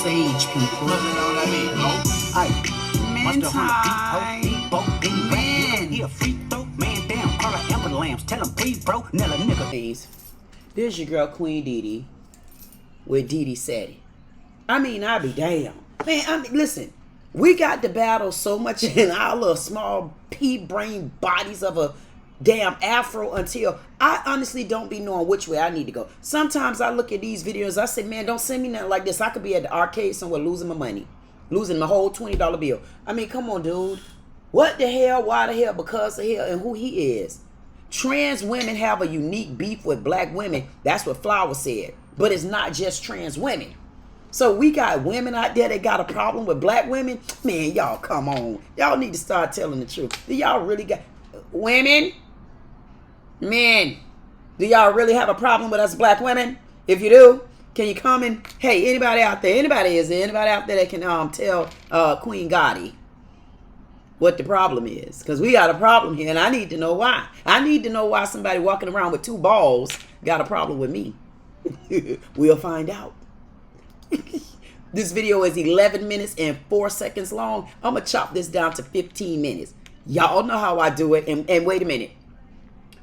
sage people. Man, tell him please, bro. Nella nigga. There's your girl Queen Dee Dee with Dee Dee Saiddit. I mean, I be damn. Man, listen, we got to battle so much in our little small pea-brain bodies of a damn afro until I honestly don't be knowing which way I need to go. Sometimes I look at these videos, I say, man, don't send me nothing like this. I could be at the arcade somewhere losing my money. Losing my whole $20 bill. I mean, come on, dude. What the hell, why the hell, because the hell, and who he is. Trans women have a unique beef with black women. That's what Flower said. But it's not just trans women. So we got women out there that got a problem with black women. Man, y'all come on. Y'all need to start telling the truth. Do y'all really got... Women? Men? Do y'all really have a problem with us black women? If you do, can you comment? Hey, anybody out there? Anybody out there that can tell Queen Gotti what the problem is? Because we got a problem here, and I need to know why. I need to know why somebody walking around with 2 balls got a problem with me. We'll find out. This video is 11 minutes and 4 seconds long. I'm going to chop this down to 15 minutes. Y'all know how I do it. And wait a minute.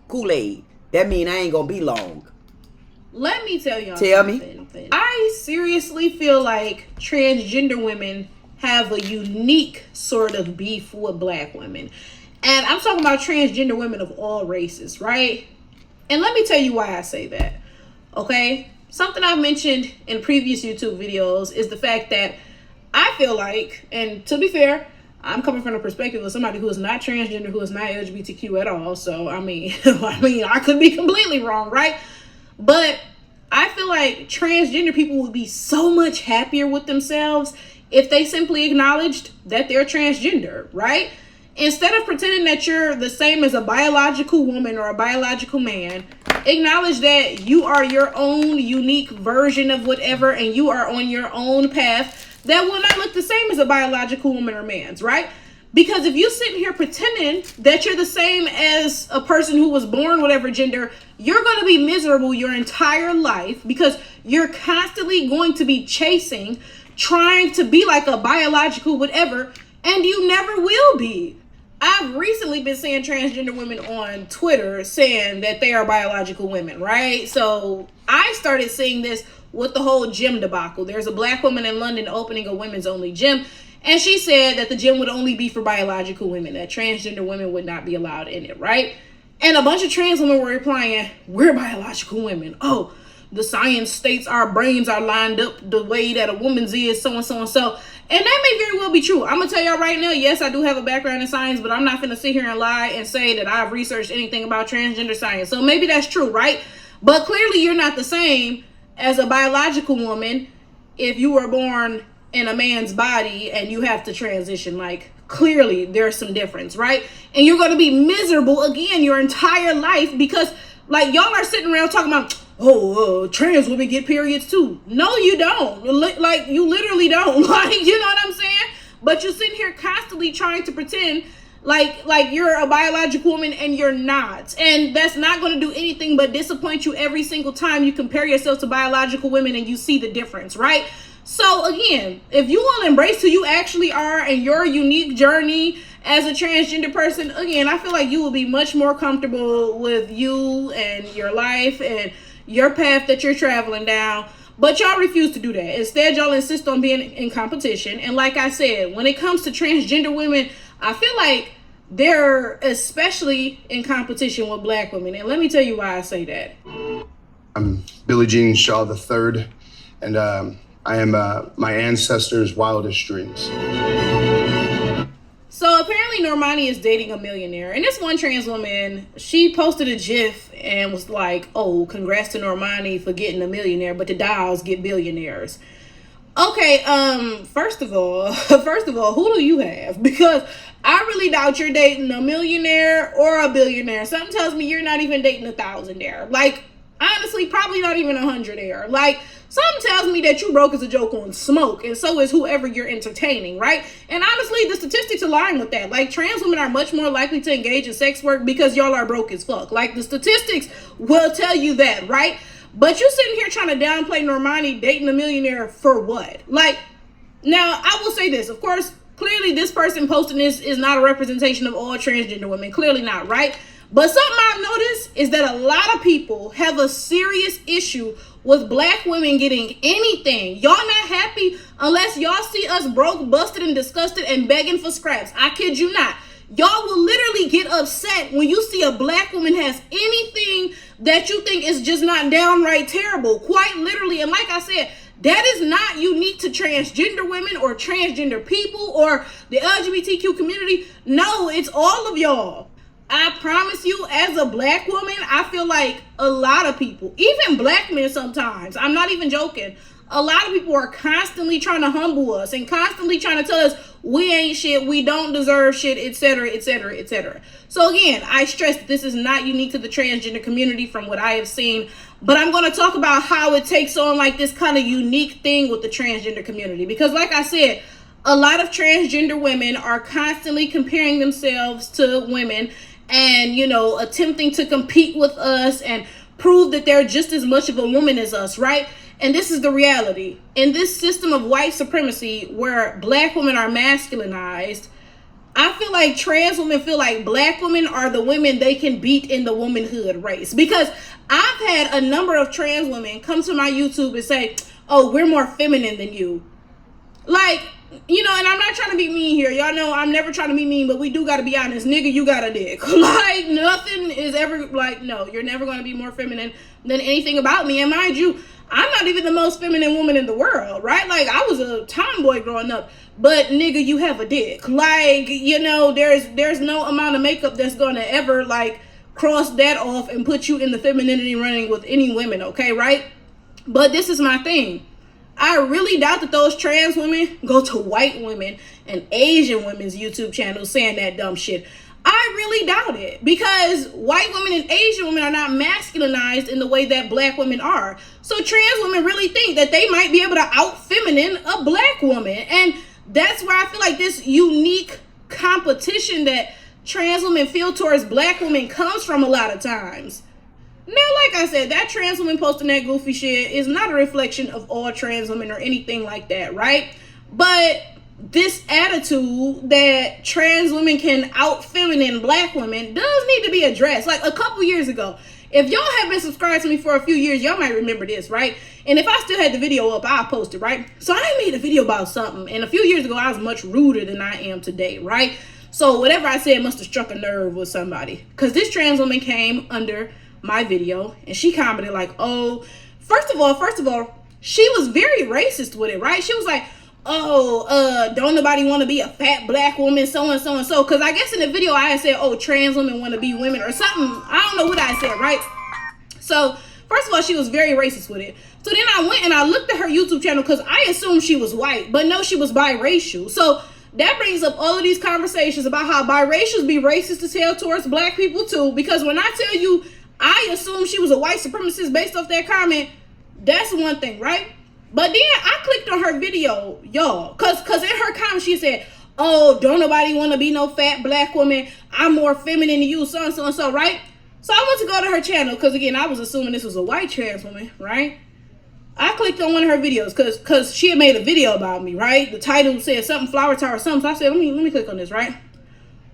Kool-Aid. That mean I ain't going to be long. Let me tell y'all something. I seriously feel like transgender women have a unique sort of beef with black women. And I'm talking about transgender women of all races, right? And let me tell you why I say that, okay? Something I've mentioned in previous YouTube videos is the fact that I feel like, and to be fair, I'm coming from the perspective of somebody who is not transgender, who is not LGBTQ at all. So, I mean, I could be completely wrong, right? But I feel like transgender people would be so much happier with themselves if they simply acknowledged that they're transgender, right? Instead of pretending that you're the same as a biological woman or a biological man, acknowledge that you are your own unique version of whatever, and you are on your own path that will not look the same as a biological woman or man's, right? Because if you sitting here pretending that you're the same as a person who was born whatever gender, you're going to be miserable your entire life because you're constantly going to be chasing, trying to be like a biological whatever, and you never will be. I've recently been seeing transgender women on Twitter saying that they are biological women, right? So I started seeing this with the whole gym debacle. There's a black woman in London opening a women's only gym, and she said that the gym would only be for biological women, that transgender women would not be allowed in it, right? And a bunch of trans women were replying, we're biological women. Oh, the science states our brains are lined up the way that a woman's is, so and so and so. And that may very well be true. I'm going to tell y'all right now, yes, I do have a background in science, but I'm not going to sit here and lie and say that I've researched anything about transgender science. So maybe that's true, right? But clearly you're not the same as a biological woman if you were born in a man's body and you have to transition. Like, clearly there's some difference, right? And you're going to be miserable again your entire life because, like, y'all are sitting around talking about, trans women get periods too. No, you don't. Like, you literally don't. Like, you know what I'm saying? But you're sitting here constantly trying to pretend like you're a biological woman and you're not. And that's not going to do anything but disappoint you every single time you compare yourself to biological women and you see the difference, right? So again, if you will embrace who you actually are and your unique journey as a transgender person, again, I feel like you will be much more comfortable with you and your life and your path that you're traveling down. But y'all refuse to do that. Instead, y'all insist on being in competition. And like I said, when it comes to transgender women, I feel like they're especially in competition with black women. And let me tell you why I say that. I'm Billie Jean Shaw III, and I am my ancestors' wildest dreams. So apparently Normani is dating a millionaire. And this one trans woman, she posted a GIF and was like, oh, congrats to Normani for getting a millionaire, but the dolls get billionaires. Okay, first of all, who do you have? Because I really doubt you're dating a millionaire or a billionaire. Something tells me you're not even dating a thousandaire. Like, honestly, probably not even 100-aire. Like, something tells me that you broke as a joke on smoke, and so is whoever you're entertaining, right? And honestly, the statistics align with that. Like, trans women are much more likely to engage in sex work because y'all are broke as fuck. Like, the statistics will tell you that, right? But you sitting here trying to downplay Normani dating a millionaire for what? Like, Now, I will say this. Of course, clearly this person posting this is not a representation of all transgender women. Clearly not, right? But something I've noticed is that a lot of people have a serious issue with black women getting anything. Y'all not happy unless y'all see us broke, busted, and disgusted and begging for scraps. I kid you not. Y'all will literally get upset when you see a black woman has anything that you think is just not downright terrible. Quite literally. And like I said, that is not unique to transgender women or transgender people or the LGBTQ community. No, it's all of y'all. I promise you, as a black woman, I feel like a lot of people, even black men sometimes, I'm not even joking, a lot of people are constantly trying to humble us and constantly trying to tell us we ain't shit, we don't deserve shit, etc., etc., etc. So again, I stress that this is not unique to the transgender community from what I have seen, but I'm going to talk about how it takes on like this kind of unique thing with the transgender community. Because like I said, a lot of transgender women are constantly comparing themselves to women and, you know, attempting to compete with us and prove that they're just as much of a woman as us, right? And this is the reality. In this system of white supremacy where black women are masculinized, I feel like trans women feel like black women are the women they can beat in the womanhood race. Because I've had a number of trans women come to my YouTube and say, oh, we're more feminine than you. Like, you know, and I'm not trying to be mean here. Y'all know I'm never trying to be mean, but we do got to be honest. Nigga, you got a dick. Like, nothing is ever, like, no, you're never going to be more feminine than anything about me. And mind you, I'm not even the most feminine woman in the world, right? Like, I was a tomboy growing up, but nigga, you have a dick. Like, you know, there's no amount of makeup that's going to ever, like, cross that off and put you in the femininity running with any women, okay, right? But this is my thing. I really doubt that those trans women go to white women and Asian women's YouTube channels saying that dumb shit. I really doubt it, because white women and Asian women are not masculinized in the way that black women are. So trans women really think that they might be able to out-feminine a black woman. And that's where I feel like this unique competition that trans women feel towards black women comes from a lot of times. Now, like I said, that trans woman posting that goofy shit is not a reflection of all trans women or anything like that, right? But this attitude that trans women can out-feminine black women does need to be addressed. Like a couple years ago, if y'all have been subscribed to me for a few years, y'all might remember this, right? And if I still had the video up, I'll post it, right? So I made a video about something, and a few years ago, I was much ruder than I am today, right? So whatever I said must have struck a nerve with somebody, because this trans woman came under my video and she commented like, oh, first of all, she was very racist with it, right? She was like, oh, don't nobody want to be a fat black woman, so and so and so. Because I guess in the video I had said, oh, trans women want to be women or something. I don't know what I said, right? So first of all, she was very racist with it. So then I went and I looked at her YouTube channel because I assumed she was white, but no, she was biracial. So that brings up all of these conversations about how biracials be racist as hell towards black people too. Because when I tell you I assumed she was a white supremacist based off that comment, that's one thing, right? But then I clicked on her video, y'all, cause in her comment she said, oh, don't nobody want to be no fat black woman, I'm more feminine than you, so and so and so, right? So I went to go to her channel, because again, I was assuming this was a white trans woman, right? I clicked on one of her videos because she had made a video about me, right? The title said something flower tower or something, so I said, let me click on this, right?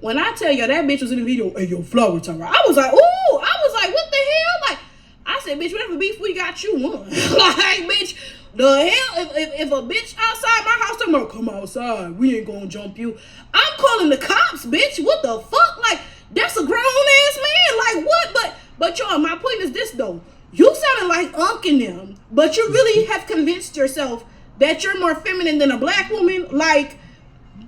When I tell you that bitch was in the video, hey, yo, flower tower, I was like, ooh, I was like, what the hell? Like, I said, bitch, whatever beef we got, you won. Like, bitch, the hell, if a bitch outside my house, I'm gonna come outside, we ain't gonna jump you. I'm calling the cops, bitch, what the fuck? Like, that's a grown-ass man, like, what? But y'all, my point is this, though. You sounded like unking them, but you really have convinced yourself that you're more feminine than a black woman. Like,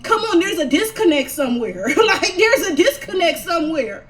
come on, there's a disconnect somewhere. Like, there's a disconnect somewhere.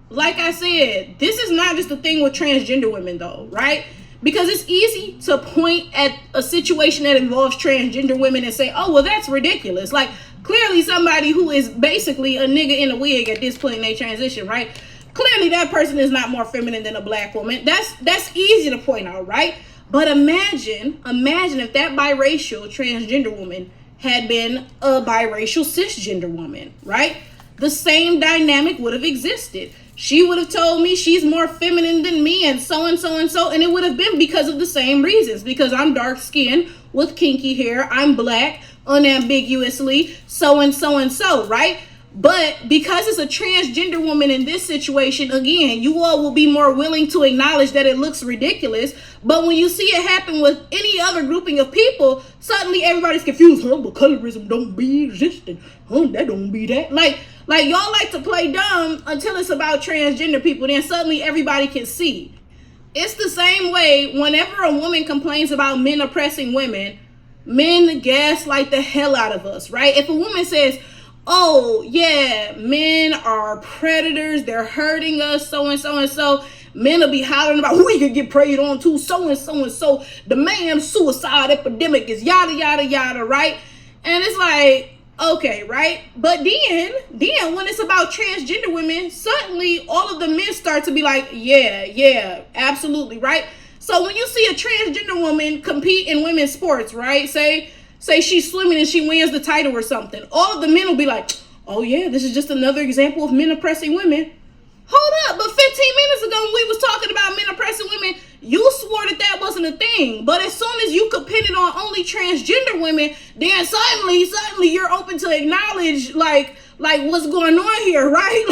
Like I said, this is not just a thing with transgender women, though, right? Because it's easy to point at a situation that involves transgender women and say, oh, well, that's ridiculous. Like, clearly somebody who is basically a nigga in a wig at this point in their transition, right? Clearly that person is not more feminine than a black woman. That's easy to point out, right? But imagine if that biracial transgender woman had been a biracial cisgender woman, right? The same dynamic would have existed. She would have told me she's more feminine than me and so and so and so, and it would have been because of the same reasons. Because I'm dark skinned with kinky hair, I'm black, unambiguously so and so and so, right? But because it's a transgender woman in this situation, again, you all will be more willing to acknowledge that it looks ridiculous. But when you see it happen with any other grouping of people, suddenly everybody's confused. But colorism don't be existing. That don't be that. Like y'all like to play dumb until it's about transgender people. Then suddenly everybody can see. It's the same way whenever a woman complains about men oppressing women, men gaslight the hell out of us, right? If a woman says, oh yeah, men are predators, they're hurting us, so and so and so, men will be hollering about who we could get preyed on to, so and so and so, the man suicide epidemic is yada yada yada, right? And it's like, okay, right? But then when it's about transgender women, suddenly all of the men start to be like, yeah, absolutely, right? So when you see a transgender woman compete in women's sports, right? Say she's swimming and she wins the title or something. All of the men will be like, oh yeah, this is just another example of men oppressing women. Hold up, but 15 minutes ago when we was talking about men oppressing women, you swore that wasn't a thing. But as soon as you could pin it on only transgender women, then suddenly you're open to acknowledge like what's going on here, right?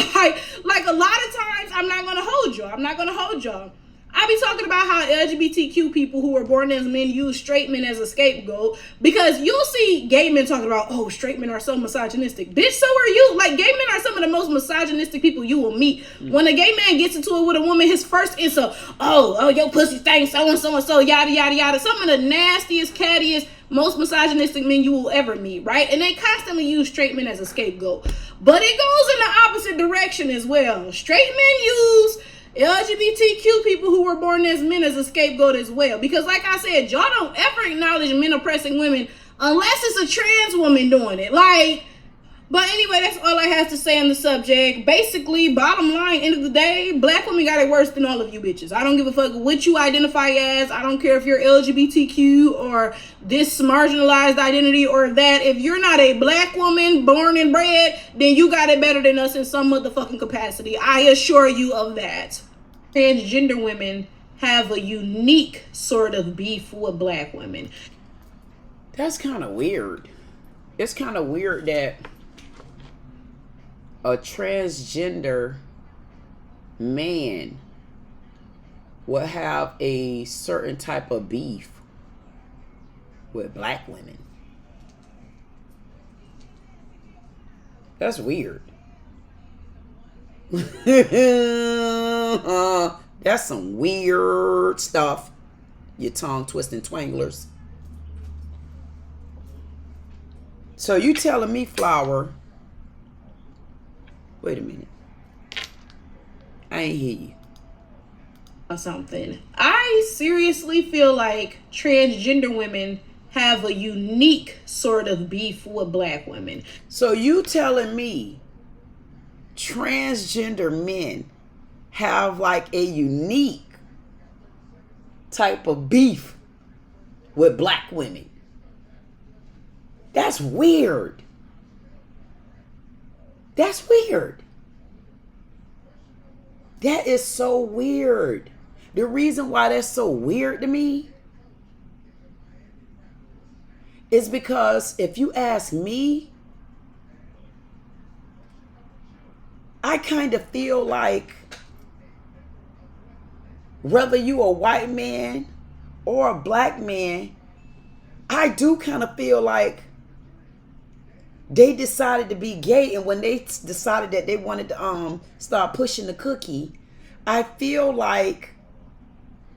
Like a lot of times I'm not gonna hold y'all. I be talking about how LGBTQ people who were born as men use straight men as a scapegoat, because you'll see gay men talking about, oh, straight men are so misogynistic. Bitch, so are you. Like, gay men are some of the most misogynistic people you will meet. When a gay man gets into it with a woman, his first insult, oh, your pussy stinks, so and so and so, yada, yada, yada. Some of the nastiest, cattiest, most misogynistic men you will ever meet, right? And they constantly use straight men as a scapegoat. But it goes in the opposite direction as well. Straight men use LGBTQ people who were born as men as a scapegoat as well. Because like I said, y'all don't ever acknowledge men oppressing women unless it's a trans woman doing it. But anyway, that's all I have to say on the subject. Basically, bottom line, end of the day, black women got it worse than all of you bitches. I don't give a fuck what you identify as. I don't care if you're LGBTQ or this marginalized identity or that. If you're not a black woman born and bred, then you got it better than us in some motherfucking capacity. I assure you of that. Transgender women have a unique sort of beef with black women. That's kind of weird. It's kind of weird that a transgender man would have a certain type of beef with black women. That's weird. That's some weird stuff, you tongue twisting twanglers. So you telling me, Flower, wait a minute, I ain't hear you. Something. I seriously feel like transgender women have a unique sort of beef with black women. So you telling me transgender men have like a unique type of beef with black women? That's weird. That's weird. That is so weird. The reason why that's so weird to me is because if you ask me, I kind of feel like whether you a white man or a black man, I do kind of feel like they decided to be gay, and when they decided that they wanted to start pushing the cookie, I feel like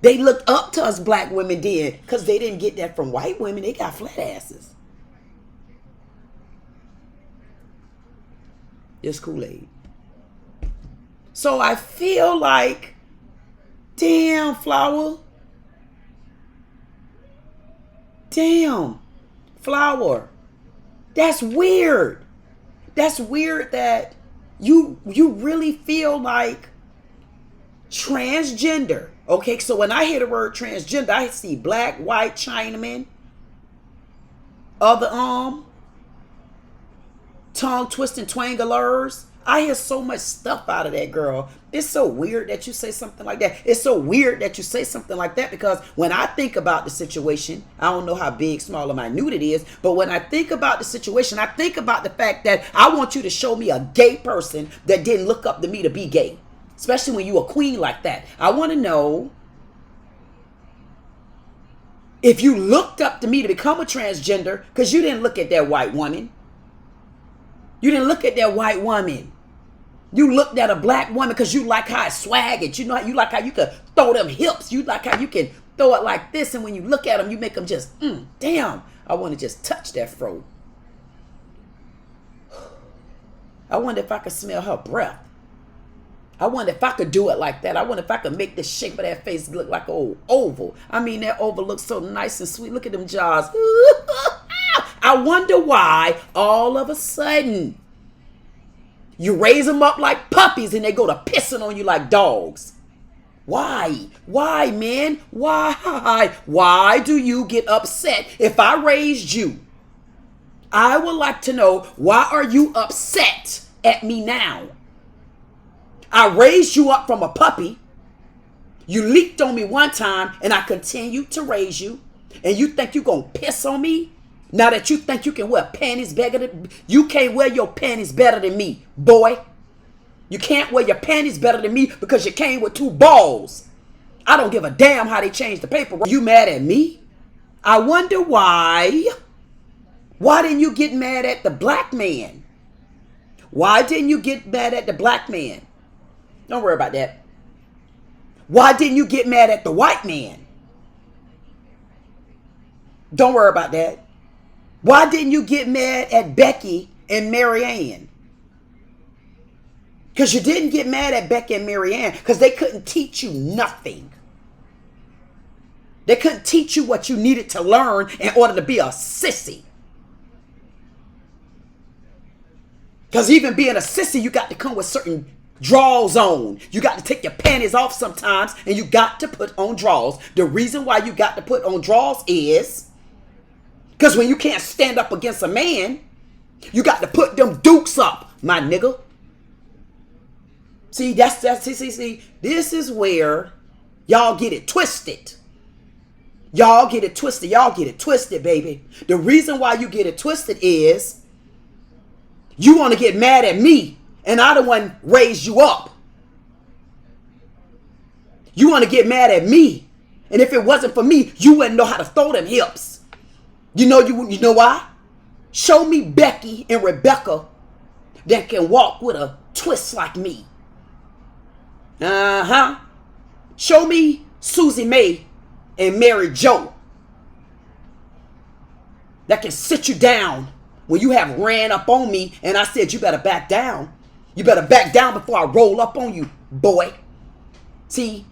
they looked up to us black women did, because they didn't get that from white women. They got flat asses. It's Kool-Aid. So I feel like, damn, Flower. Damn, Flower. That's weird. That's weird that you really feel like transgender. Okay, so when I hear the word transgender, I see black, white, Chinaman, other tongue twisting twanglers. I hear so much stuff out of that girl. It's so weird that you say something like that. It's so weird that you say something like that, because when I think about the situation, I don't know how big, small, or minute it is, but when I think about the situation, I think about the fact that I want you to show me a gay person that didn't look up to me to be gay, especially when you a queen like that. I want to know if you looked up to me to become a transgender, because you didn't look at that white woman. You didn't look at that white woman. You looked at a black woman because you like how it swaggered. You know, you like how you can throw them hips. You like how you can throw it like this. And when you look at them, you make them just, damn, I want to just touch that fro. I wonder if I could smell her breath. I wonder if I could do it like that. I wonder if I could make the shape of that face look like an old oval. I mean, that oval looks so nice and sweet. Look at them jaws. I wonder why all of a sudden you raise them up like puppies and they go to pissing on you like dogs. Why? Why, man? Why? Why do you get upset if I raised you? I would like to know, why are you upset at me now? I raised you up from a puppy. You leaked on me one time and I continue to raise you. And you think you're going to piss on me? Now that you think you can wear panties better than, you can't wear your panties better than me, boy. You can't wear your panties better than me because you came with 2 balls. I don't give a damn how they changed the paperwork. You mad at me? I wonder why. Why didn't you get mad at the black man? Why didn't you get mad at the black man? Don't worry about that. Why didn't you get mad at the white man? Don't worry about that. Why didn't you get mad at Becky and Marianne? Because you didn't get mad at Becky and Marianne because they couldn't teach you nothing. They couldn't teach you what you needed to learn in order to be a sissy. Because even being a sissy, you got to come with certain draws on. You got to take your panties off sometimes and you got to put on draws. The reason why you got to put on draws is because when you can't stand up against a man, you got to put them dukes up, my nigga. See, see, this is where y'all get it twisted. Y'all get it twisted. Y'all get it twisted, baby. The reason why you get it twisted is you want to get mad at me and I the one raised you up. You want to get mad at me. And if it wasn't for me, you wouldn't know how to throw them hips. You know why? Show me Becky and Rebecca that can walk with a twist like me. Show me Susie Mae and Mary Jo that can sit you down when you have ran up on me and I said you better back down. You better back down before I roll up on you, boy. See,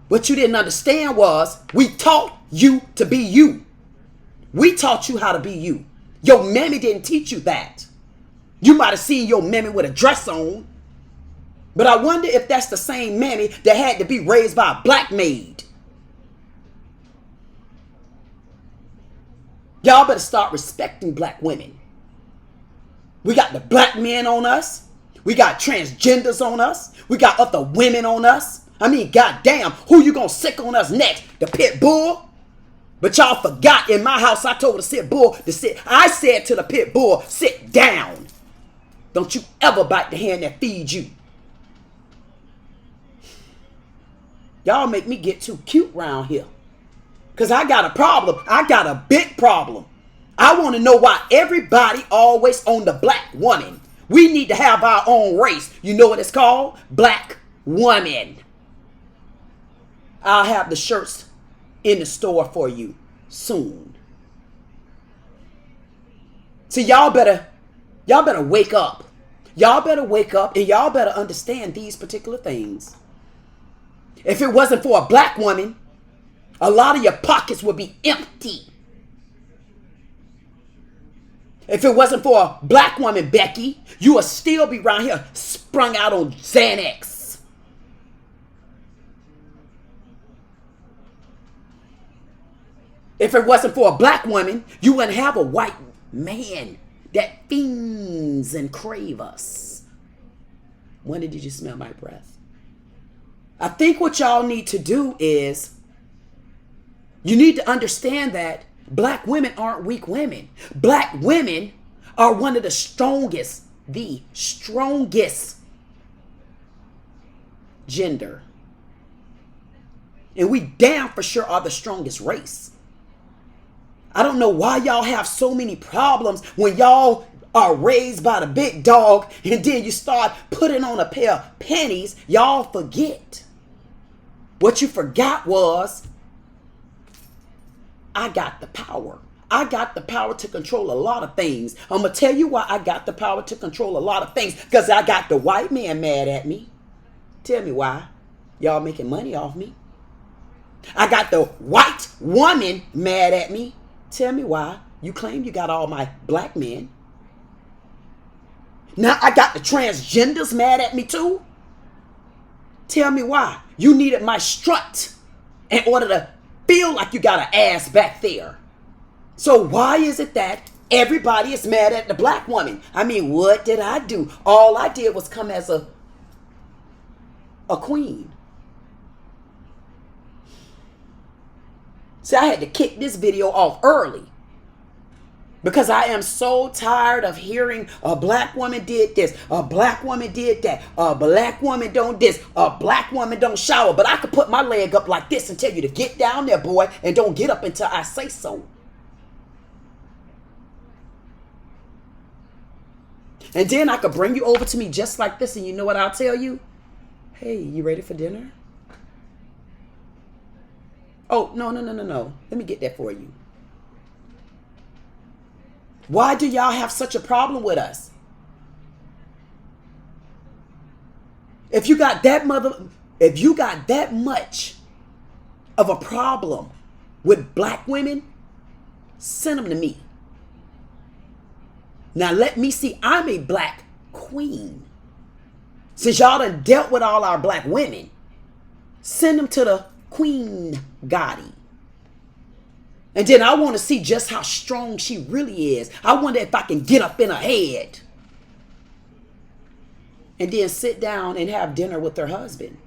what you didn't understand was we taught you to be you. We taught you how to be you. Your mammy didn't teach you that. You might have seen your mammy with a dress on. But I wonder if that's the same mammy that had to be raised by a black maid. Y'all better start respecting black women. We got the black men on us. We got transgenders on us. We got other women on us. I mean, goddamn, who you gonna sick on us next? The pit bull? But y'all forgot in my house, I told the pit bull to sit. I said to the pit bull, sit down. Don't you ever bite the hand that feeds you. Y'all make me get too cute around here. Because I got a problem. I got a big problem. I want to know why everybody always on the black woman. We need to have our own race. You know what it's called? Black woman. I'll have the shirts in the store for you soon. See, y'all better wake up. Y'all better wake up and y'all better understand these particular things. If it wasn't for a black woman, a lot of your pockets would be empty. If it wasn't for a black woman, Becky, you would still be around here sprung out on Xanax. If it wasn't for a black woman, you wouldn't have a white man that fiends and crave us When did you smell my breath? I think what y'all need to do is you need to understand that black women aren't weak women. Black women are one of the strongest gender. And we damn for sure are the strongest race. I don't know why y'all have so many problems when y'all are raised by the big dog and then you start putting on a pair of panties. Y'all forget. What you forgot was, I got the power. I got the power to control a lot of things. I'm going to tell you why I got the power to control a lot of things. Because I got the white man mad at me. Tell me why. Y'all making money off me. I got the white woman mad at me. Tell me why. You claim you got all my black men. Now I got the transgenders mad at me too. Tell me why. You needed my strut in order to feel like you got an ass back there. So why is it that everybody is mad at the black woman? I mean, what did I do? All I did was come as a queen. See, I had to kick this video off early because I am so tired of hearing a black woman did this, a black woman did that, a black woman don't this, a black woman don't shower. But I could put my leg up like this and tell you to get down there, boy, and don't get up until I say so. And then I could bring you over to me just like this, and you know what I'll tell you? Hey, you ready for dinner? Oh, no. Let me get that for you. Why do y'all have such a problem with us? If you got that much of a problem with black women, send them to me. Now let me see. I'm a black queen. Since y'all done dealt with all our black women, send them to the Queen Gotti. And then I want to see just how strong she really is. I wonder if I can get up in her head. And then sit down and have dinner with her husband.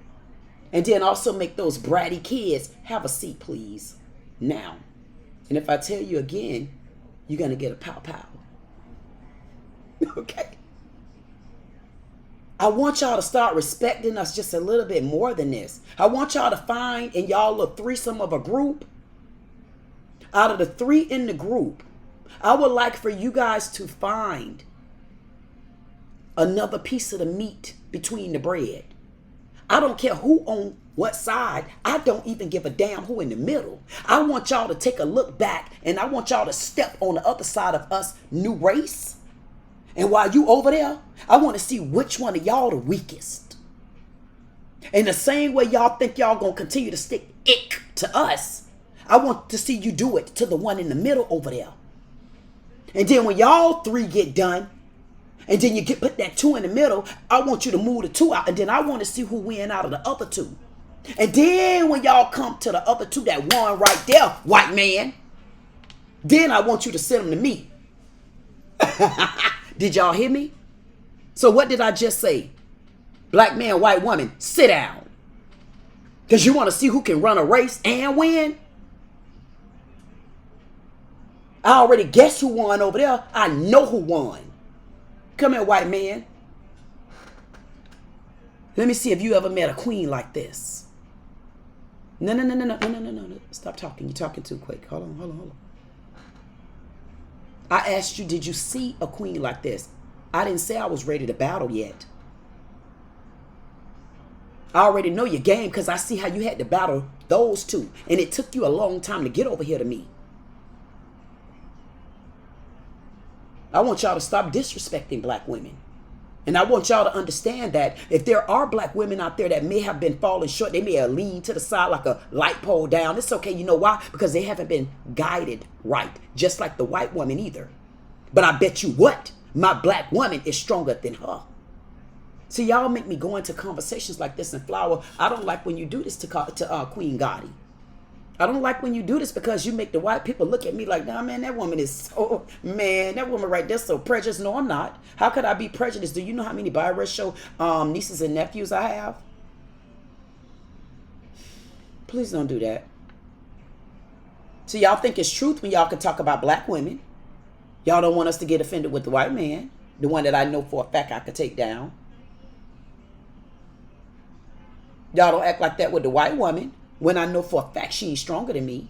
And then also make those bratty kids have a seat, please. Now. And if I tell you again, you're going to get a pow-pow. Okay? I want y'all to start respecting us just a little bit more than this. I want y'all to find in y'all little threesome of a group. Out of the 3 in the group, I would like for you guys to find another piece of the meat between the bread. I don't care who on what side. I don't even give a damn who in the middle. I want y'all to take a look back, and I want y'all to step on the other side of us, new race. And while you over there, I want to see which one of y'all the weakest. In the same way y'all think y'all gonna continue to stick ick to us, I want to see you do it to the one in the middle over there. And then when y'all 3 get done, and then you put that 2 in the middle, I want you to move the 2 out, and then I want to see who win out of the other 2. And then when y'all come to the other 2, that one right there, white man, then I want you to send them to me. Did y'all hear me? So what did I just say? Black man, white woman, sit down. Because you want to see who can run a race and win? I already guess who won over there. I know who won. Come here, white man. Let me see if you ever met a queen like this. No. Stop talking. You're talking too quick. Hold on. I asked you, did you see a queen like this? I didn't say I was ready to battle yet. I already know your game because I see how you had to battle those 2. And it took you a long time to get over here to me. I want y'all to stop disrespecting black women. And I want y'all to understand that if there are black women out there that may have been falling short, they may have leaned to the side like a light pole down. It's okay. You know why? Because they haven't been guided right. Just like the white woman either. But I bet you what? My black woman is stronger than her. See, y'all make me go into conversations like this and flower. I don't like when you do this to Queen Gotti. I don't like when you do this because you make the white people look at me like, nah, man, that woman is so, man, that woman right there so prejudiced. No, I'm not. How could I be prejudiced? Do you know how many biracial nieces and nephews I have? Please don't do that. So y'all think it's truth when y'all can talk about black women. Y'all don't want us to get offended with the white man, the one that I know for a fact I could take down. Y'all don't act like that with the white woman when I know for a fact she ain't stronger than me.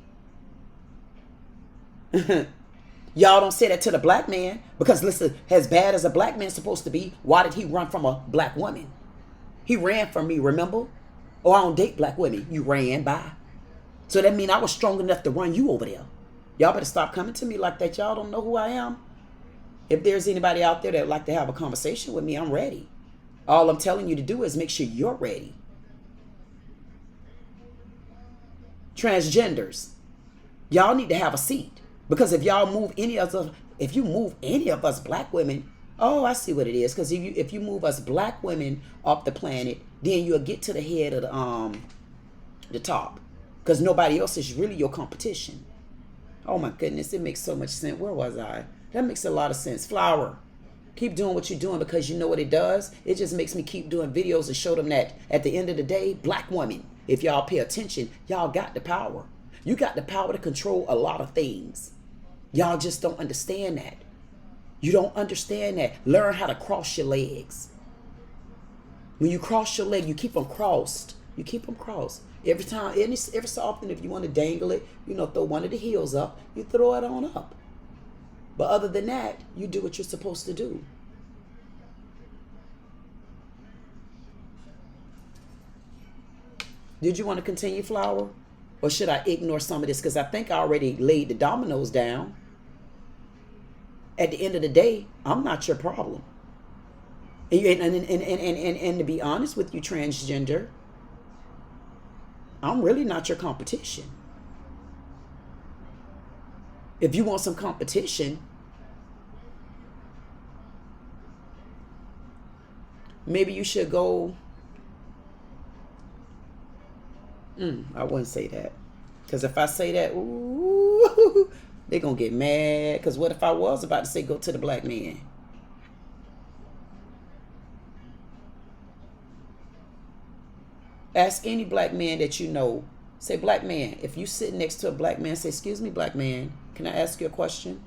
Y'all don't say that to the black man because, listen, as bad as a black man's supposed to be, why did he run from a black woman? He ran from me, remember? Oh, I don't date black women. You ran by. So that means I was strong enough to run you over there. Y'all better stop coming to me like that. Y'all don't know who I am. If there's anybody out there that would like to have a conversation with me, I'm ready. All I'm telling you to do is make sure you're ready. Transgenders, y'all need to have a seat. Because if y'all move any of us, if you move any of us black women, oh, I see what it is. Because if you move us black women off the planet, then you'll get to the head of the top. Because nobody else is really your competition. Oh my goodness, it makes so much sense. Where was I? That makes a lot of sense. Flower, keep doing what you're doing because you know what it does? It just makes me keep doing videos to show them that at the end of the day, black women, if y'all pay attention, y'all got the power. You got the power to control a lot of things. Y'all just don't understand that. You don't understand that. Learn how to cross your legs. When you cross your leg, you keep them crossed. You keep them crossed. Every time, every so often, if you want to dangle it, you know, throw one of the heels up, you throw it on up. But other than that, you do what you're supposed to do. Did you want to continue, Flower? Or should I ignore some of this? Because I think I already laid the dominoes down. At the end of the day, I'm not your problem. And to be honest with you, transgender, I'm really not your competition. If you want some competition, maybe you should go. I wouldn't say that. Because if I say that, ooh, they're going to get mad. Because what if I was about to say go to the black man? Ask any black man that you know. Say, black man, if you sit next to a black man, say, excuse me, black man, can I ask you a question?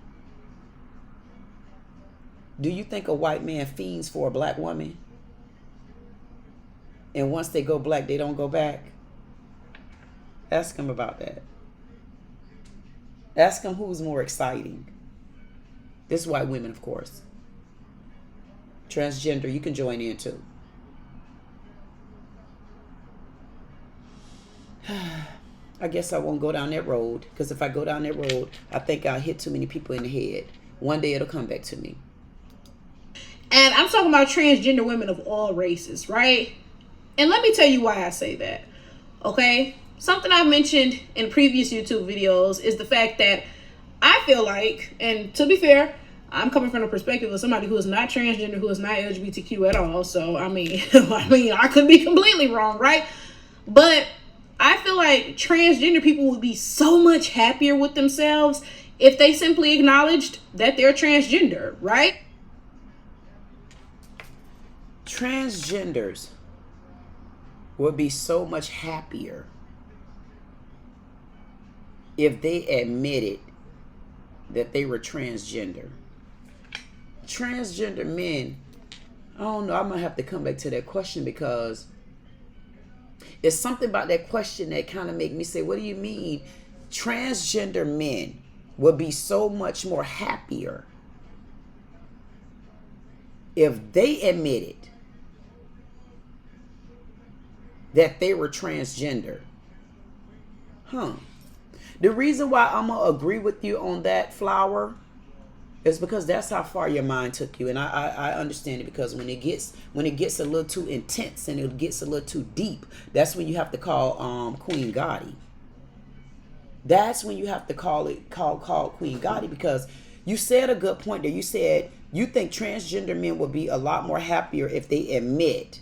Do you think a white man fiends for a black woman? And once they go black, they don't go back? Ask him about that. Ask him who's more exciting. This is white women, of course. Transgender, you can join in too. I guess I won't go down that road, because if I go down that road, I think I'll hit too many people in the head. One day it'll come back to me. And I'm talking about transgender women of all races, right? And let me tell you why I say that, okay? Something I've mentioned in previous YouTube videos is the fact that I feel like, and to be fair, I'm coming from the perspective of somebody who is not transgender, who is not LGBTQ at all. So, I mean, I could be completely wrong, right? But I feel like transgender people would be so much happier with themselves if they simply acknowledged that they're transgender, right? Transgenders would be so much happier if they admitted that they were transgender. Transgender men, I don't know, I might have to come back to that question because it's something about that question that kind of make me say, what do you mean? Transgender men would be so much more happier if they admitted that they were transgender. The reason why I'm going to agree with you on that, Flower, is because that's how far your mind took you. And I understand it, because when it gets a little too intense and it gets a little too deep, that's when you have to call Queen Gotti. That's when you have to call Queen Gotti, because you said a good point there. You said you think transgender men would be a lot more happier if they admit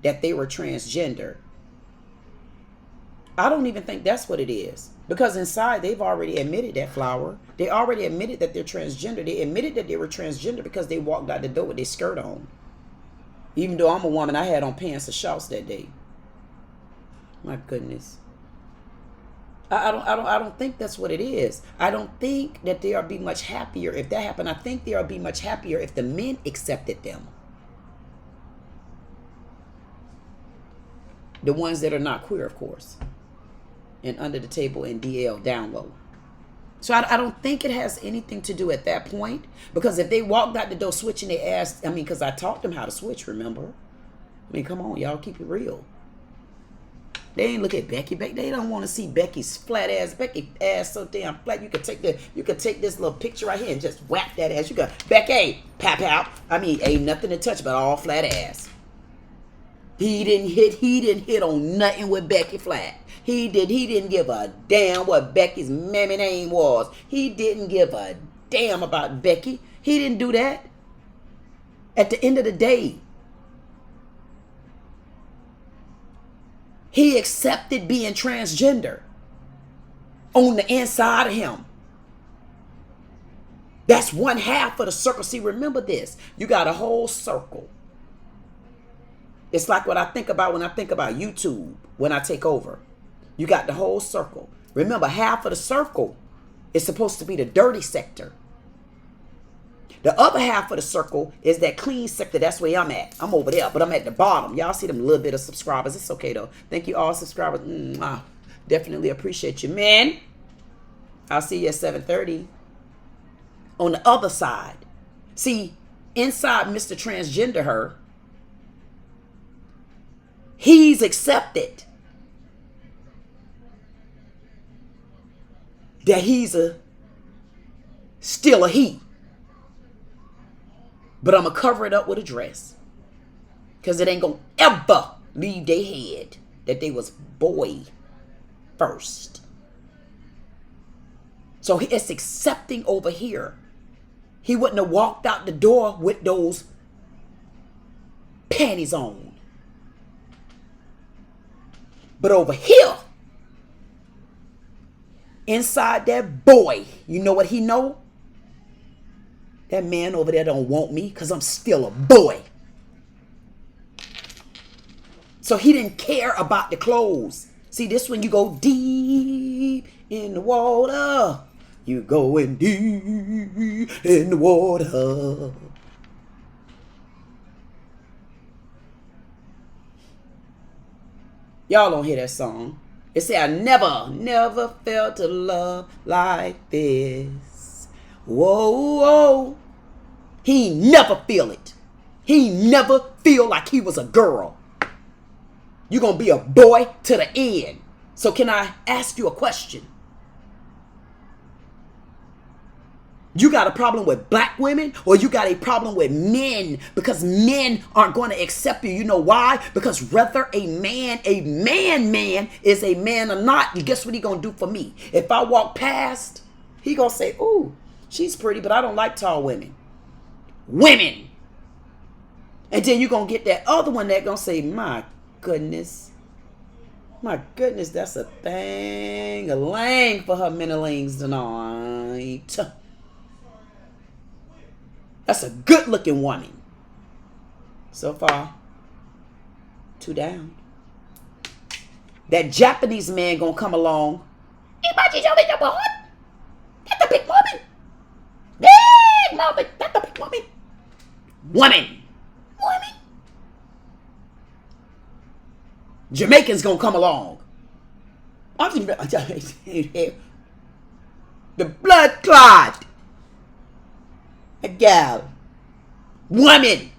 that they were transgender. I don't even think that's what it is. Because inside, they've already admitted that, Flower. They already admitted that they're transgender. They admitted that they were transgender because they walked out the door with their skirt on. Even though I'm a woman, I had on pants and shorts that day. My goodness. I don't think that's what it is. I don't think that they'll be much happier if that happened. I think they'll be much happier if the men accepted them. The ones that are not queer, of course. And under the table and DL down low. So I don't think it has anything to do at that point. Because if they walked out the door switching their ass, I mean, because I taught them how to switch, remember? I mean, come on, y'all, keep it real. They ain't look at Becky. They don't want to see Becky's flat ass. Becky ass so damn flat. You could take this little picture right here and just whack that ass. You got Becky, pap out. I mean, ain't nothing to touch but all flat ass. He didn't hit on nothing with Becky flat. He didn't give a damn what Becky's mammy name was. He didn't give a damn about Becky. He didn't do that. At the end of the day, he accepted being transgender on the inside of him. That's one half of the circle. See, remember this. You got a whole circle. It's like what I think about when I think about YouTube, when I take over. You got the whole circle. Remember, half of the circle is supposed to be the dirty sector. The other half of the circle is that clean sector. That's where I'm at. I'm over there, but I'm at the bottom. Y'all see them little bit of subscribers. It's okay, though. Thank you all subscribers. Definitely appreciate you, man. I'll see you at 7:30. On the other side. See, inside Mr. Transgender her, he's accepted that he's still a he. But I'm going to cover it up with a dress. Because it ain't going to ever leave their head that they was boy first. So it's accepting over here. He wouldn't have walked out the door with those panties on. But over here, inside that boy, you know what he know? That man over there don't want me because I'm still a boy. So he didn't care about the clothes. See, this when you go deep in the water. You going deep in the water. Y'all don't hear that song. It say, I never felt a love like this. Whoa, whoa. He never feel it. He never feel like he was a girl. You're going to be a boy to the end. So can I ask you a question? You got a problem with black women or you got a problem with men? Because men aren't going to accept you. You know why? Because whether a man is a man or not, guess what he going to do for me? If I walk past, he going to say, ooh, she's pretty, but I don't like tall women. Women. And then you're going to get that other one that going to say, my goodness, that's a thing, a lang for her minnelings tonight. That's a good looking woman. So far, 2 down. That Japanese man gonna come along. That's a big woman. Big woman. That's a big woman. Woman. Jamaicans gonna come along. The blood clot. A gal. Woman.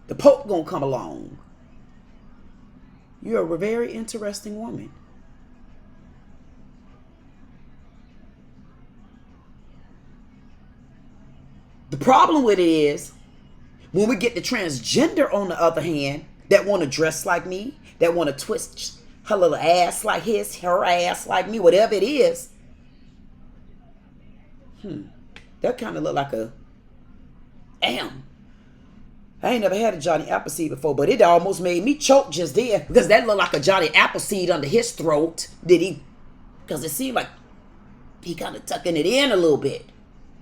The Pope gonna come along. You're a very interesting woman. The problem with it is, when we get the transgender on the other hand, that want to dress like me, that want to twist her little ass like her ass like me, whatever it is, that kind of look like a, damn, I ain't never had a Johnny Appleseed before, but it almost made me choke just then because that looked like a Johnny Appleseed under his throat. Did he? Because it seemed like he kind of tucking it in a little bit.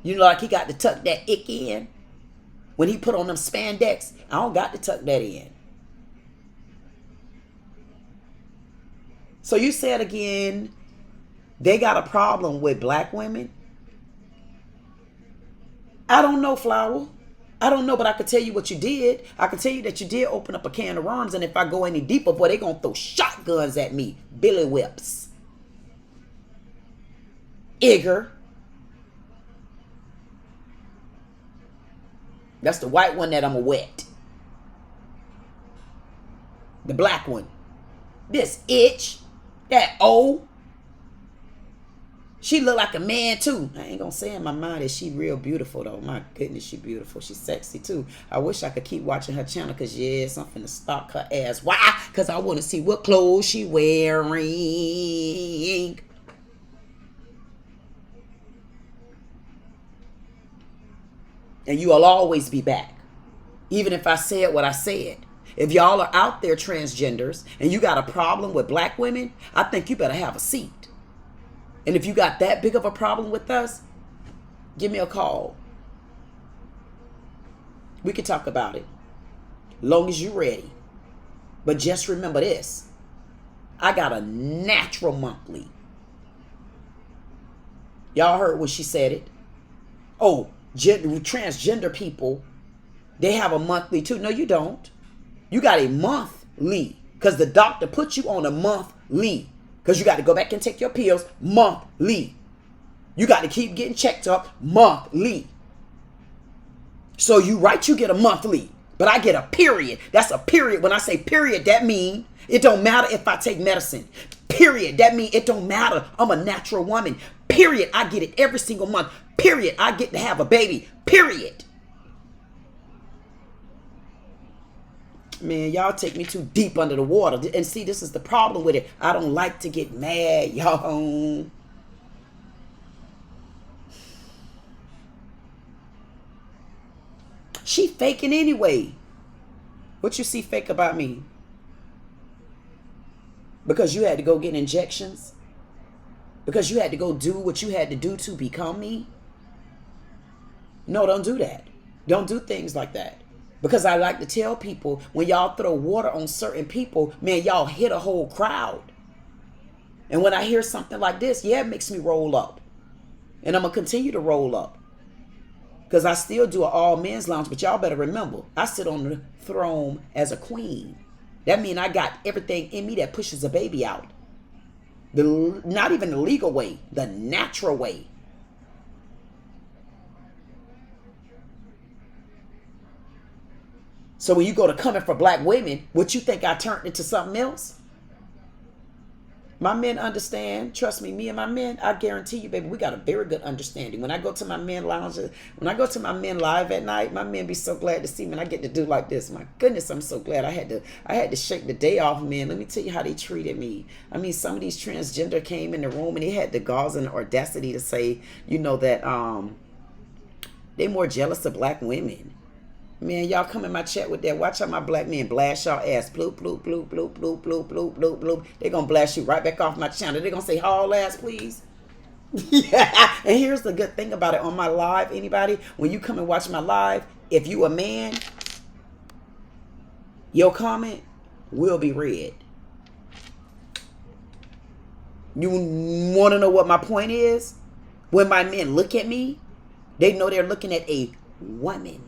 You know, like he got to tuck that ick in. When he put on them spandex, I don't got to tuck that in. So you said again, they got a problem with black women? I don't know, Flower. I don't know, but I could tell you what you did. I could tell you that you did open up a can of worms, and if I go any deeper, boy, they gonna throw shotguns at me. Billy whips. Igor. That's the white one that I'm a wet. The black one. This itch. That O. She look like a man too. I ain't gonna say in my mind that she real beautiful though. My goodness, she beautiful. She's sexy too. I wish I could keep watching her channel because yes, I'm finna stalk her ass. Why? Because I want to see what clothes she wearing. And you'll always be back. Even if I said what I said. If y'all are out there transgenders and you got a problem with black women, I think you better have a seat. And if you got that big of a problem with us, give me a call. We can talk about it. Long as you're ready. But just remember this. I got a natural monthly. Y'all heard when she said it. Oh, transgender people, they have a monthly too. No, you don't. You got a monthly because the doctor put you on a monthly because you got to go back and take your pills monthly. You got to keep getting checked up monthly. So you right, you get a monthly, but I get a period. That's a period. When I say period, that mean it don't matter if I take medicine. Period. That mean it don't matter. I'm a natural woman. Period. I get it every single month. Period. I get to have a baby. Period. Man, y'all take me too deep under the water. And see, this is the problem with it. I don't like to get mad, y'all. She faking anyway. What you see fake about me? Because you had to go get injections? Because you had to go do what you had to do to become me? No, don't do that. Don't do things like that. Because I like to tell people, when y'all throw water on certain people, man, y'all hit a whole crowd. And when I hear something like this, yeah, it makes me roll up. And I'm going to continue to roll up. Because I still do an all men's lounge. But y'all better remember, I sit on the throne as a queen. That means I got everything in me that pushes a baby out. Not even the legal way, the natural way. So when you go to coming for black women, what you think I turned into something else? My men understand. Trust me, me and my men, I guarantee you, baby, we got a very good understanding. When I go to my men lounge, when I go to my men live at night, my men be so glad to see me. And I get to do like this. My goodness, I'm so glad. I had to shake the day off, man. Let me tell you how they treated me. I mean, some of these transgender came in the room and they had the gauze and the audacity to say, you know, that they more jealous of black women. Man, y'all come in my chat with that. Watch how my black men blast y'all ass. Bloop, bloop, bloop, bloop, bloop, bloop, bloop, bloop, bloop. They gonna blast you right back off my channel. They gonna say, haul ass, please. Yeah. And here's the good thing about it. On my live, anybody, when you come and watch my live, if you a man, your comment will be read. You want to know what my point is? When my men look at me, they know they're looking at a woman.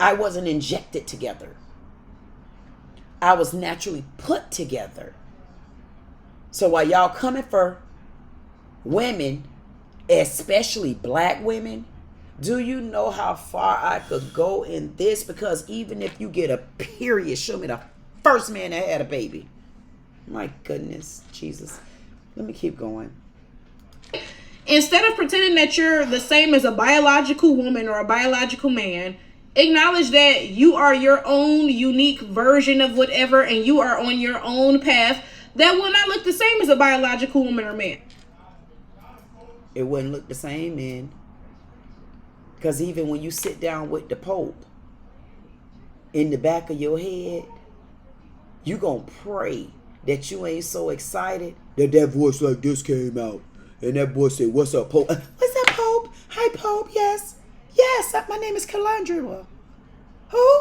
I wasn't injected together. I was naturally put together. So while y'all coming for women, especially black women, do you know how far I could go in this? Because even if you get a period, show me the first man that had a baby. My goodness, Jesus. Let me keep going. Instead of pretending that you're the same as a biological woman or a biological man, acknowledge that you are your own unique version of whatever, and you are on your own path that will not look the same as a biological woman or man. It wouldn't look the same, man. Because even when you sit down with the Pope, in the back of your head, you gonna pray that you ain't so excited that voice like this came out. And that boy said, "What's up, Pope?" "What's up, Pope? Hi, Pope. Yes. Yes, my name is Calandra." "Who?"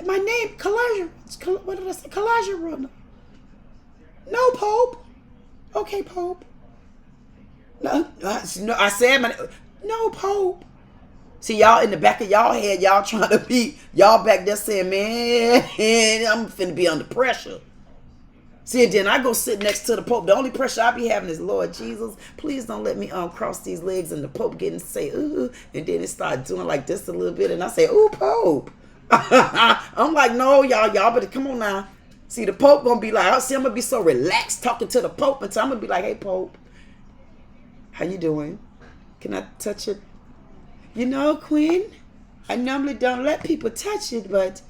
"My name, Calandra. What did I say? Calandra." "No, Pope." "Okay, Pope." No, I said my name. "No, Pope." See, y'all in the back of y'all head, y'all trying to be, y'all back there saying, "Man, I'm finna be under pressure." See, and then I go sit next to the Pope. The only pressure I be having is, "Lord Jesus, please don't let me cross these legs." And the Pope getting to say, "Ooh," and then it start doing like this a little bit, and I say, "Ooh, Pope." I'm like, "No, y'all better come on now." See, the Pope gonna be like, see, I'm gonna be so relaxed talking to the Pope, and so I'm gonna be like, "Hey, Pope, how you doing? Can I touch it? You know, Queen, I normally don't let people touch it, but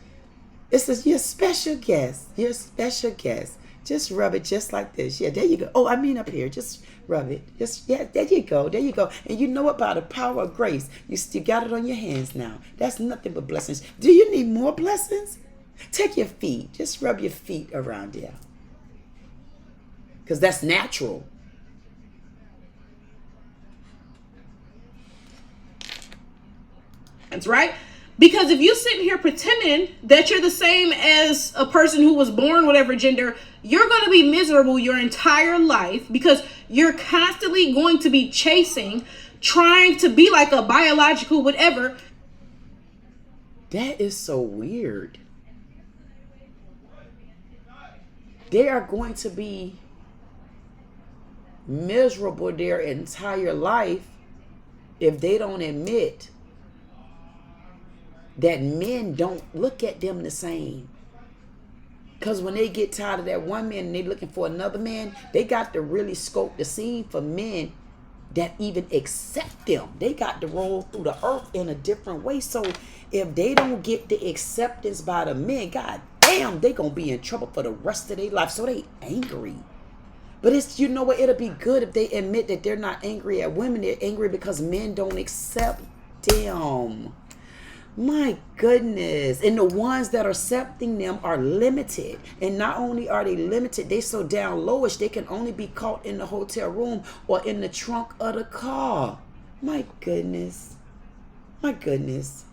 you're a special guest. You're a special guest. Just rub it just like this. Yeah, there you go. Oh, I mean up here. Just rub it. Just, yeah, there you go. There you go." And you know what? By the power of grace, you still got it on your hands now. That's nothing but blessings. Do you need more blessings? Take your feet. Just rub your feet around there. Because that's natural. That's right. Because if you sitting here pretending that you're the same as a person who was born whatever gender, you're going to be miserable your entire life because you're constantly going to be chasing, trying to be like a biological whatever. That is so weird. They are going to be miserable their entire life if they don't admit that men don't look at them the same. Because when they get tired of that one man and they looking for another man, they got to really scope the scene for men that even accept them. They got to roll through the earth in a different way. So if they don't get the acceptance by the men, god damn, they gonna be in trouble for the rest of their life. So they angry. But it's, you know what, it'll be good if they admit that they're not angry at women. They're angry because men don't accept them. My goodness. And the ones that are accepting them are limited. And not only are they limited, they so down lowish, they can only be caught in the hotel room or in the trunk of the car. My goodness. My goodness.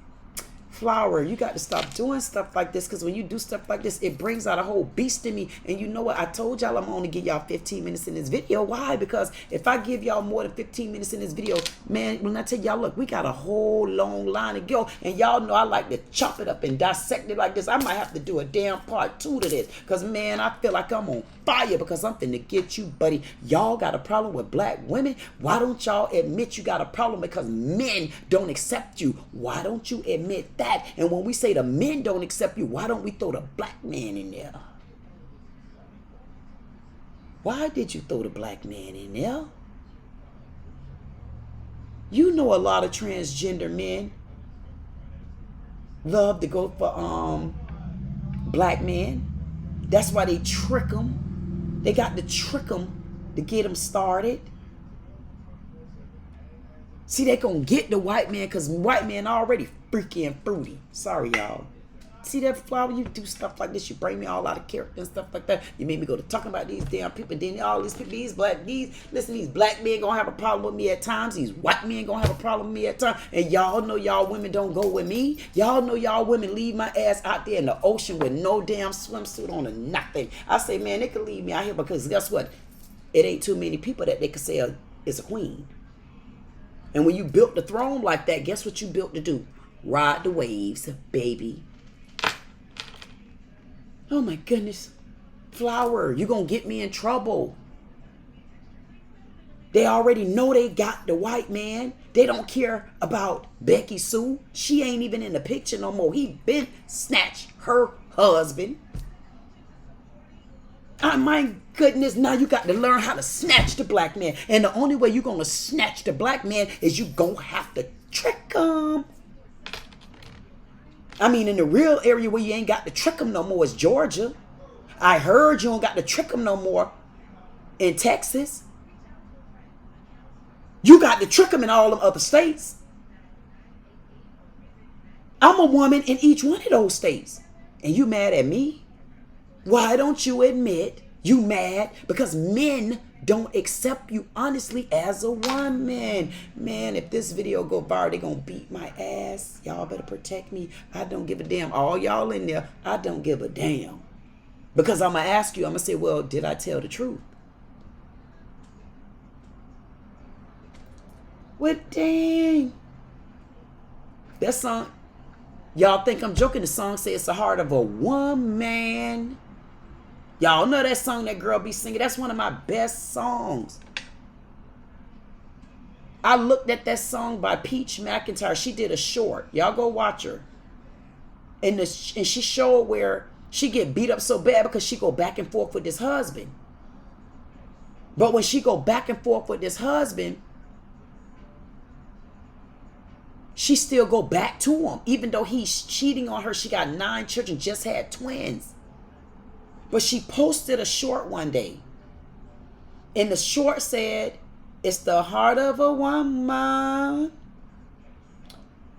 Flower, you got to stop doing stuff like this, because when you do stuff like this, it brings out a whole beast in me. And you know what? I told y'all I'm only give y'all 15 minutes in this video. Why? Because if I give y'all more than 15 minutes in this video, man, when I tell y'all, look, we got a whole long line to go. And y'all know I like to chop it up and dissect it like this. I might have to do a damn part 2 to this, because, man, I feel like I'm on fire because I'm finna get you, buddy. Y'all got a problem with black women? Why don't y'all admit you got a problem because men don't accept you? Why don't you admit that? And when we say the men don't accept you, why don't we throw the black man in there? Why did you throw the black man in there? You know a lot of transgender men love to go for black men. That's why they trick them. They got to trick them to get them started. See, they gonna get the white man because white man already freaky and fruity. Sorry, y'all. See that, Flower? You do stuff like this, you bring me all out of character and stuff like that. You made me go to talking about these damn people. Then all these people, these black men gonna have a problem with me at times. These white men gonna have a problem with me at times. And y'all know y'all women don't go with me. Y'all know y'all women leave my ass out there in the ocean with no damn swimsuit on or nothing. I say, man, they could leave me out here because guess what? It ain't too many people that they could say is a queen. And when you built the throne like that, guess what you built to do? Ride the waves, baby. Oh my goodness. Flower, you gonna get me in trouble. They already know they got the white man. They don't care about Becky Sue. She ain't even in the picture no more. He been snatched her husband. Oh my goodness, now you got to learn how to snatch the black man. And the only way you're going to snatch the black man is you going to have to trick him. I mean, in the real area where you ain't got to trick him no more is Georgia. I heard you don't got to trick him no more in Texas. You got to trick him in all them other states. I'm a woman in each one of those states. And you mad at me? Why don't you admit you mad? Because men don't accept you honestly as a woman. Man, if this video go viral, they gonna beat my ass. Y'all better protect me. I don't give a damn. All y'all in there, I don't give a damn. Because I'm gonna ask you, I'm gonna say, well, did I tell the truth? Well, dang. That song, y'all think I'm joking. The song says it's the heart of a woman. Y'all know that song that girl be singing. That's one of my best songs. I looked at that song by Peach McIntyre. She did a short. Y'all go watch her. And she showed where she get beat up so bad because she go back and forth with this husband. But when she go back and forth with this husband, she still go back to him. Even though he's cheating on her. She got 9 children, just had twins. But she posted a short one day. And the short said, it's the heart of a woman.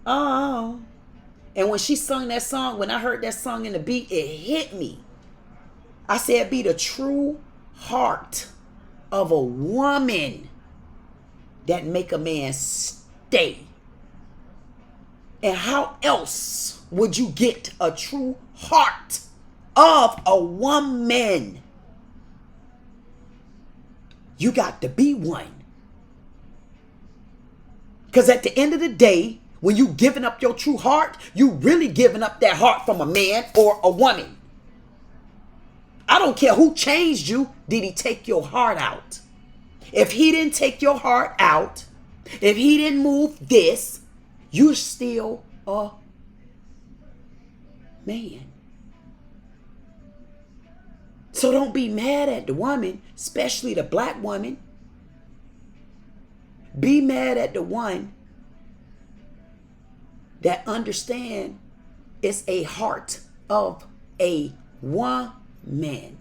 Oh. And when she sung that song, when I heard that song in the beat, it hit me. I said, be the true heart of a woman that make a man stay. And how else would you get a true heart of a woman? You got to be one. Because at the end of the day, when you giving up your true heart, you really giving up that heart from a man or a woman. I don't care who changed you. Did he take your heart out? If he didn't take your heart out, if he didn't move this, you're still a man. So don't be mad at the woman, especially the black woman. Be mad at the one that understand it's a heart of a woman.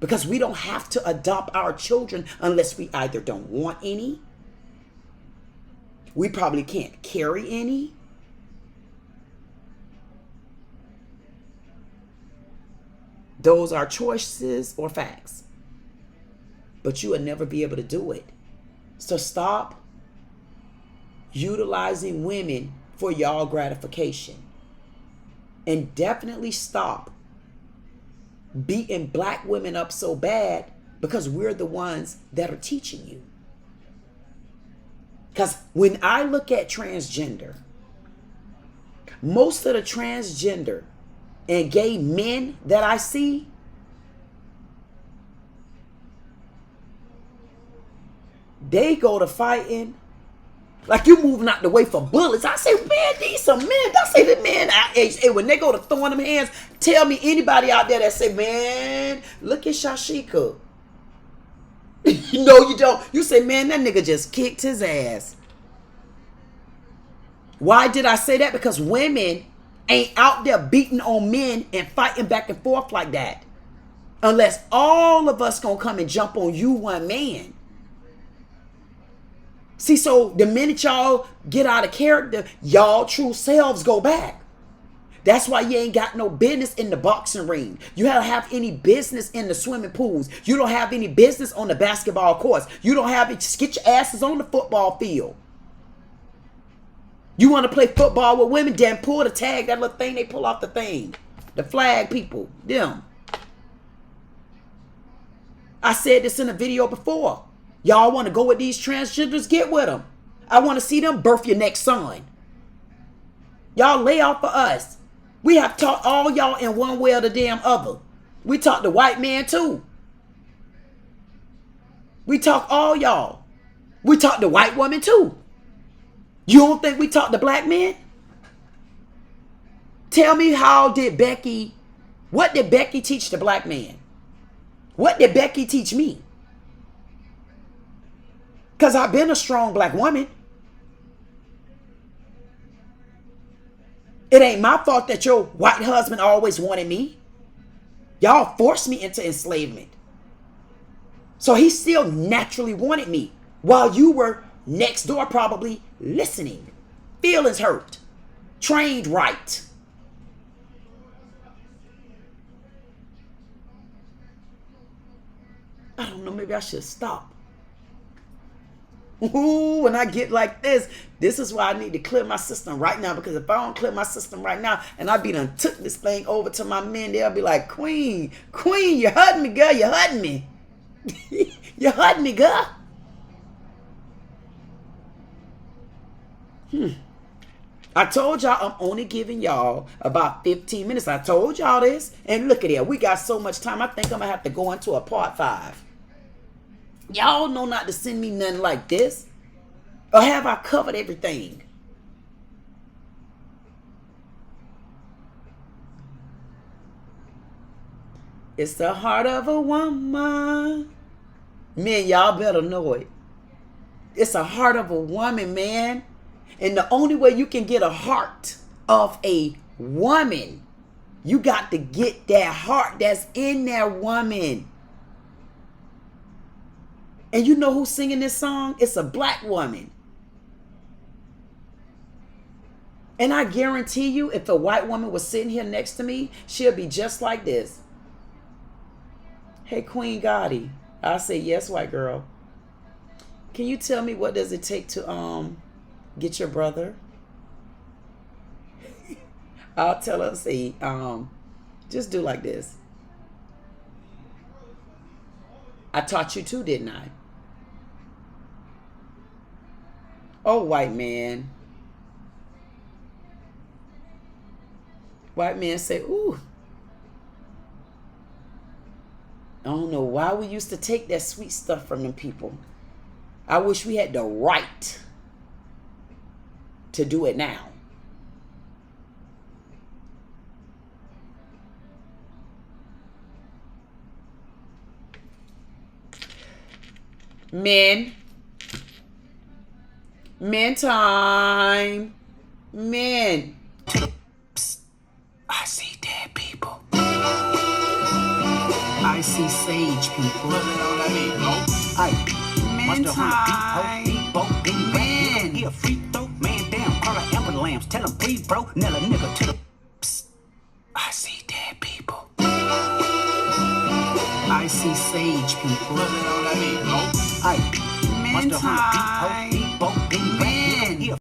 Because we don't have to adopt our children unless we either don't want any. We probably can't carry any. Those are choices or facts. But you will never be able to do it. So stop utilizing women for y'all gratification. And definitely stop beating black women up so bad because we're the ones that are teaching you. Because when I look at transgender, most of the transgender and gay men that I see, they go to fighting like you moving out the way for bullets. I say, man, these some men. I say the men, when they go to throwing them hands, tell me anybody out there that say, man, look at Shashika. No, you don't. You say, man, that nigga just kicked his ass. Why did I say that? Because women ain't out there beating on men and fighting back and forth like that. Unless all of us gonna come and jump on you one man. See, so the minute y'all get out of character, y'all true selves go back. That's why you ain't got no business in the boxing ring. You don't have any business in the swimming pools. You don't have any business on the basketball courts. You don't have it. Just get your asses on the football field. You want to play football with women, then pull the tag, that little thing they pull off the thing. The flag people, them. I said this in a video before. Y'all want to go with these transgenders? Get with them. I want to see them birth your next son. Y'all lay off for us. We have taught all y'all in one way or the damn other. We taught the white man too. We taught all y'all. We taught the white woman too. You don't think we taught the black man? Tell me, what did Becky teach the black man? What did Becky teach me? Because I've been a strong black woman. It ain't my fault that your white husband always wanted me. Y'all forced me into enslavement. So he still naturally wanted me while you were next door probably listening. Feelings hurt. trained right. I don't know, maybe I should stop. Ooh, when I get like this is why I need to clear my system right now, because if I don't clear my system right now and I be done took this thing over to my men, they'll be like, Queen, you hurting me, girl, you hurting me. You hurting me, girl. I told y'all I'm only giving y'all about 15 minutes. I told y'all this. And look at here. We got so much time. I think I'm going to have to go into a part 5. Y'all know not to send me nothing like this. Or have I covered everything? It's the heart of a woman. Men, y'all better know it. It's a heart of a woman, man. And the only way you can get a heart of a woman, you got to get that heart that's in that woman. And you know who's singing this song? It's a black woman. And I guarantee you, if a white woman was sitting here next to me, she'll be just like this. Hey, Queen Gotti. I say, yes, white girl. Can you tell me what does it take to get your brother? I'll tell her, say, just do like this. I taught you too, didn't I? Oh, white man. White man say, ooh. I don't know why we used to take that sweet stuff from them people. I wish we had the right to do it now. Men time. Men. Psst. I see dead people. I see sage people. Men time. Men. He a free throw. Man down. Call her ambulance. Tell him please, bro. Nail a nigga to the. Psst. I see dead people. I see sage people. Men time. Men.